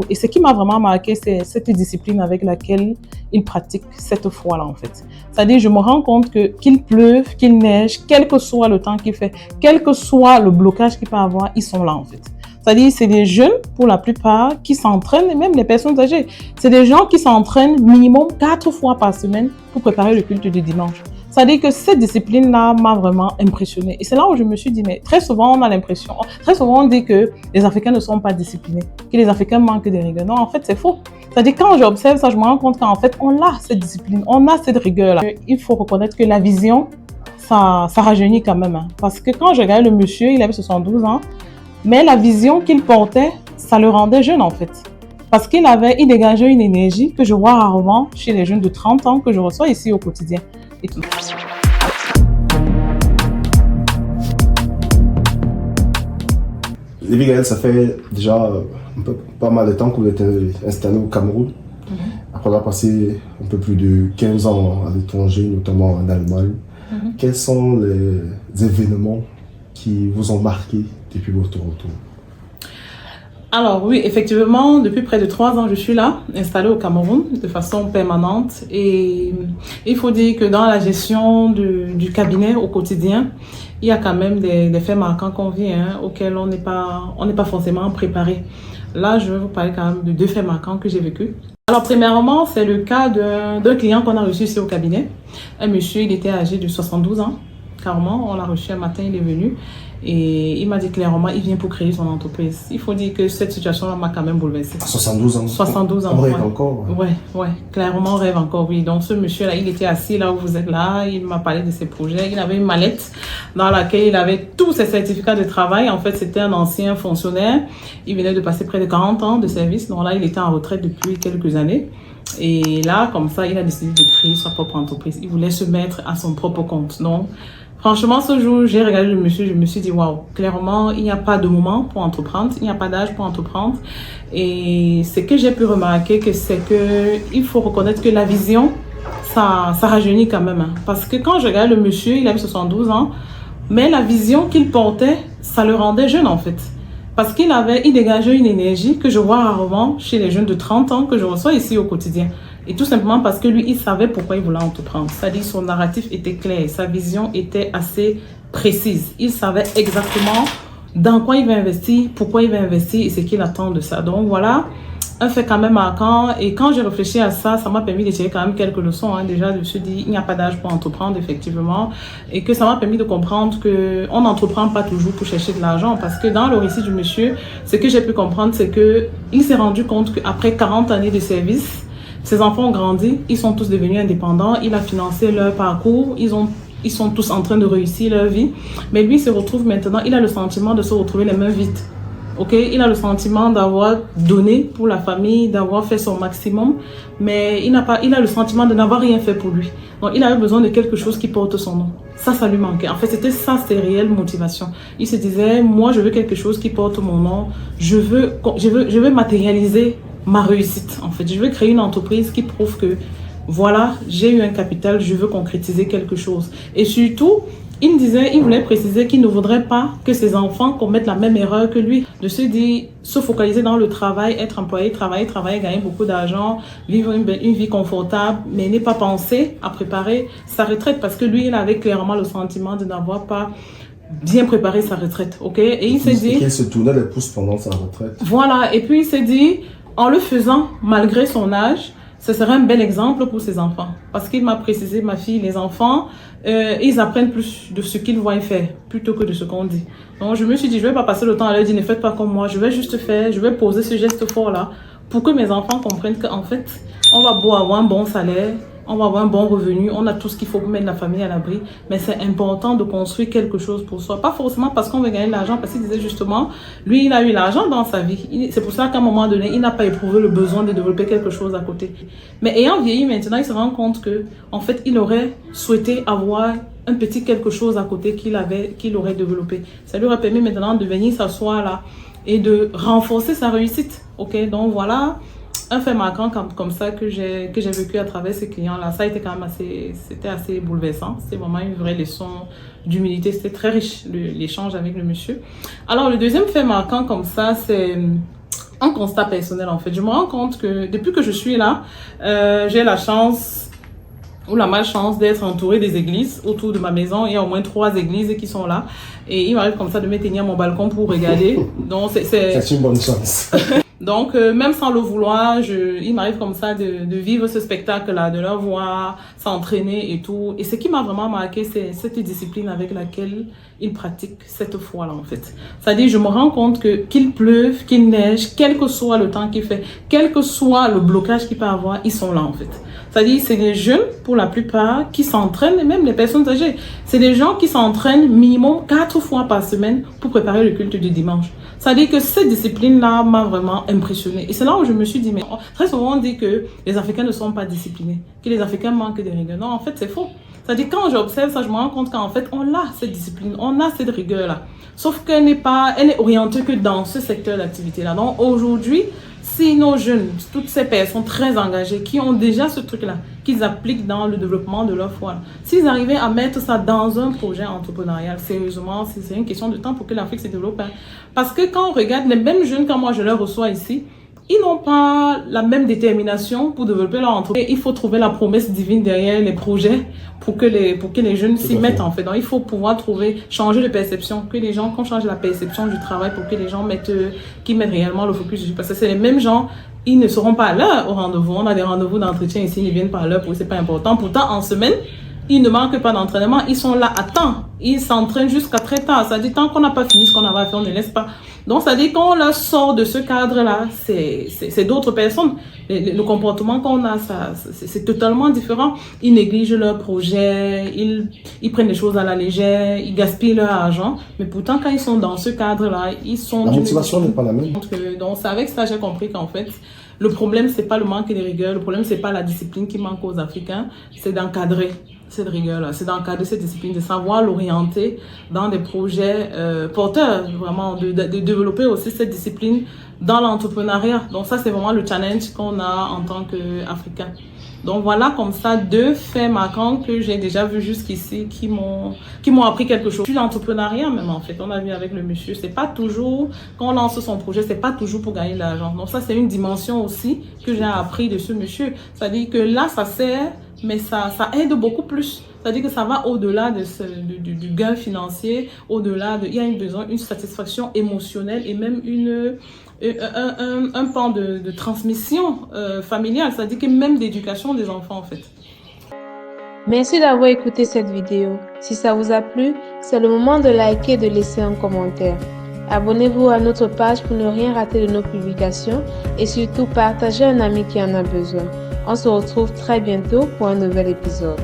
Et ce qui m'a vraiment marqué, c'est cette discipline avec laquelle il pratique cette foi-là, en fait. C'est-à-dire, je me rends compte que qu'il pleuve, qu'il neige, quel que soit le temps qu'il fait, quel que soit le blocage qu'il peut avoir, ils sont là, en fait. C'est-à-dire, c'est des jeunes, pour la plupart, qui s'entraînent, et même les personnes âgées. C'est des gens qui s'entraînent minimum 4 fois par semaine pour préparer le culte du dimanche. C'est-à-dire que cette discipline-là m'a vraiment impressionnée. Et c'est là où je me suis dit, mais très souvent, on a l'impression, très souvent, on dit que les Africains ne sont pas disciplinés, que les Africains manquent de rigueur. Non, en fait, c'est faux. C'est-à-dire, quand j'observe ça, je me rends compte qu'en fait, on a cette discipline, on a cette rigueur-là. Il faut reconnaître que la vision, ça rajeunit quand même. Hein. Parce que quand je regarde le monsieur, il avait 72 ans, mais la vision qu'il portait, ça le rendait jeune, en fait. Parce il dégageait une énergie que je vois rarement chez les jeunes de 30 ans que je reçois ici au quotidien. Et tout. Levy Gaël, ça fait déjà pas mal de temps que vous êtes installé au Cameroun. Après avoir passé un peu plus de 15 ans à l'étranger, notamment en Allemagne. Quels sont les événements qui vous ont marqué depuis votre retour? Alors oui, effectivement, depuis près de 3 ans, je suis là, installée au Cameroun de façon permanente. Et il faut dire que dans la gestion du cabinet au quotidien, il y a quand même des faits marquants qu'on vit, auxquels on n'est pas forcément préparé. Là, je vais vous parler quand même de 2 faits marquants que j'ai vécus. Alors, premièrement, c'est le cas d'un client qu'on a reçu ici au cabinet. Un monsieur, il était âgé de 72 ans. Carrément, on l'a reçu un matin, il est venu et il m'a dit clairement, il vient pour créer son entreprise. Il faut dire que cette situation-là m'a quand même bouleversée. À 72 ans 72 ans. On rêve encore. Ouais, clairement, on rêve encore, oui. Donc, ce monsieur-là, il était assis là où vous êtes là, il m'a parlé de ses projets. Il avait une mallette dans laquelle il avait tous ses certificats de travail. En fait, c'était un ancien fonctionnaire. Il venait de passer près de 40 ans de service. Donc là, il était en retraite depuis quelques années. Et là, comme ça, il a décidé de créer sa propre entreprise. Il voulait se mettre à son propre compte. Donc, franchement, ce jour, j'ai regardé le monsieur, je me suis dit, waouh, clairement, il n'y a pas de moment pour entreprendre, il n'y a pas d'âge pour entreprendre. Et ce que j'ai pu remarquer, c'est qu'il faut reconnaître que la vision, ça rajeunit quand même. Hein. Parce que quand je regarde le monsieur, il avait 72 ans, mais la vision qu'il portait, ça le rendait jeune en fait. Parce qu'il dégageait une énergie que je vois rarement chez les jeunes de 30 ans que je reçois ici au quotidien. Et tout simplement parce que lui, il savait pourquoi il voulait entreprendre. C'est-à-dire son narratif était clair, sa vision était assez précise. Il savait exactement dans quoi il va investir, pourquoi il va investir et ce qu'il attend de ça. Donc voilà, un fait quand même marquant. Et quand j'ai réfléchi à ça, ça m'a permis de tirer quand même quelques leçons. Déjà, je me suis dit, il n'y a pas d'âge pour entreprendre, effectivement. Et que ça m'a permis de comprendre qu'on n'entreprend pas toujours pour chercher de l'argent. Parce que dans le récit du monsieur, ce que j'ai pu comprendre, c'est qu'il s'est rendu compte qu'après 40 années de service, ses enfants ont grandi, ils sont tous devenus indépendants, il a financé leur parcours, ils sont tous en train de réussir leur vie. Mais lui se retrouve maintenant, il a le sentiment de se retrouver les mains vides. Okay? Il a le sentiment d'avoir donné pour la famille, d'avoir fait son maximum, mais il a le sentiment de n'avoir rien fait pour lui. Donc il avait besoin de quelque chose qui porte son nom. Ça lui manquait. En fait, c'était ça, ses réelles motivations. Il se disait, moi je veux quelque chose qui porte mon nom, je veux matérialiser ma réussite. En fait, je veux créer une entreprise qui prouve que voilà, j'ai eu un capital, je veux concrétiser quelque chose. Et surtout, il voulait préciser qu'il ne voudrait pas que ses enfants commettent la même erreur que lui, de se dire, se focaliser dans le travail, être employé, travailler, gagner beaucoup d'argent, vivre une vie confortable, mais n'est pas pensé à préparer sa retraite parce que lui, il avait clairement le sentiment de n'avoir pas bien préparé sa retraite, ok? Et il s'est dit... qu'il se tournait les pouces pendant sa retraite. Voilà, et puis il s'est dit, en le faisant, malgré son âge, ce serait un bel exemple pour ses enfants. Parce qu'il m'a précisé, ma fille, les enfants, ils apprennent plus de ce qu'ils voient faire, plutôt que de ce qu'on dit. Donc je me suis dit, je ne vais pas passer le temps à leur dire, ne faites pas comme moi, je vais juste faire, je vais poser ce geste fort-là, pour que mes enfants comprennent qu'en fait, on va beau avoir un bon salaire, on va avoir un bon revenu, on a tout ce qu'il faut pour mettre la famille à l'abri, mais c'est important de construire quelque chose pour soi. Pas forcément parce qu'on veut gagner de l'argent, parce qu'il disait justement, lui, il a eu l'argent dans sa vie. C'est pour ça qu'à un moment donné, il n'a pas éprouvé le besoin de développer quelque chose à côté. Mais ayant vieilli maintenant, il se rend compte que, en fait, il aurait souhaité avoir un petit quelque chose à côté qu'il aurait développé. Ça lui aurait permis maintenant de venir s'asseoir là et de renforcer sa réussite. Ok, donc voilà. Un fait marquant comme ça que j'ai vécu à travers ces clients-là, ça a été quand même assez bouleversant. C'était vraiment une vraie leçon d'humilité. C'était très riche l'échange avec le monsieur. Alors le deuxième fait marquant comme ça, c'est un constat personnel en fait. Je me rends compte que depuis que je suis là, j'ai la chance ou la malchance d'être entourée des églises autour de ma maison. Il y a au moins 3 églises qui sont là. Et il m'arrive comme ça de me tenir à mon balcon pour regarder. Donc c'est une bonne chance. Donc, même sans le vouloir, il m'arrive comme ça de vivre ce spectacle-là, de leur voir s'entraîner et tout. Et ce qui m'a vraiment marqué, c'est cette discipline avec laquelle ils pratiquent cette foi-là, en fait. C'est-à-dire, je me rends compte que qu'il pleuve, qu'il neige, quel que soit le temps qu'il fait, quel que soit le blocage qu'il peut avoir, ils sont là, en fait. C'est-à-dire, c'est des jeunes, pour la plupart, qui s'entraînent, et même les personnes âgées. C'est des gens qui s'entraînent minimum 4 fois par semaine pour préparer le culte du dimanche. C'est-à-dire que cette discipline-là m'a vraiment impressionnée. Et c'est là où je me suis dit, mais très souvent on dit que les Africains ne sont pas disciplinés, que les Africains manquent de rigueur. Non, en fait, c'est faux. C'est-à-dire quand j'observe ça, je me rends compte qu'en fait, on a cette discipline, on a cette rigueur-là. Sauf qu'elle n'est orientée que dans ce secteur d'activité-là. Donc aujourd'hui, si nos jeunes, toutes ces personnes très engagées, qui ont déjà ce truc-là, qu'ils appliquent dans le développement de leur foi, s'ils arrivaient à mettre ça dans un projet entrepreneurial, sérieusement, c'est une question de temps pour que l'Afrique se développe. Parce que quand on regarde les mêmes jeunes, quand moi je les reçois ici, ils n'ont pas la même détermination pour développer leur entreprise. Il faut trouver la promesse divine derrière les projets pour que les jeunes s'y mettent en fait. Donc il faut pouvoir changer de perception, que les gens, qu'on change la perception du travail pour que les gens mettent réellement le focus dessus. Parce que c'est les mêmes gens, ils ne seront pas là au rendez-vous. On a des rendez-vous d'entretien ici, ils ne viennent pas là pour eux, c'est pas important. Pourtant, en semaine, ils ne manquent pas d'entraînement, ils sont là à temps. Ils s'entraînent jusqu'à très tard. Ça dit tant qu'on n'a pas fini ce qu'on avait à faire, on ne laisse pas. Donc, ça dit qu'on leur sort de ce cadre-là, c'est d'autres personnes. Le comportement qu'on a, c'est totalement différent. Ils négligent leurs projets, ils prennent les choses à la légère, ils gaspillent leur argent. Mais pourtant, quand ils sont dans ce cadre-là, ils sont... La motivation n'est pas la même. Donc, c'est avec ça que j'ai compris qu'en fait, le problème, c'est pas le manque de rigueur. Le problème, c'est pas la discipline qui manque aux Africains. C'est d'encadrer cette rigueur-là. C'est d'encadrer cette discipline, de savoir l'orienter dans des projets porteurs, vraiment, de développer aussi cette discipline dans l'entrepreneuriat. Donc ça, c'est vraiment le challenge qu'on a en tant qu'Africains. Donc voilà, comme ça, 2 faits marquants que j'ai déjà vus jusqu'ici qui m'ont appris quelque chose. L'entrepreneuriat même, en fait, on a vu avec le monsieur, c'est pas toujours, quand on lance son projet, c'est pas toujours pour gagner de l'argent. Donc ça, c'est une dimension aussi que j'ai appris de ce monsieur. C'est-à-dire que là, ça sert, mais ça aide beaucoup plus. C'est-à-dire que ça va au-delà du gain financier, au-delà il y a une satisfaction émotionnelle et même un pan de transmission familiale, c'est-à-dire que même d'éducation des enfants en fait. Merci d'avoir écouté cette vidéo. Si ça vous a plu, c'est le moment de liker et de laisser un commentaire. Abonnez-vous à notre page pour ne rien rater de nos publications et surtout partagez à un ami qui en a besoin. On se retrouve très bientôt pour un nouvel épisode.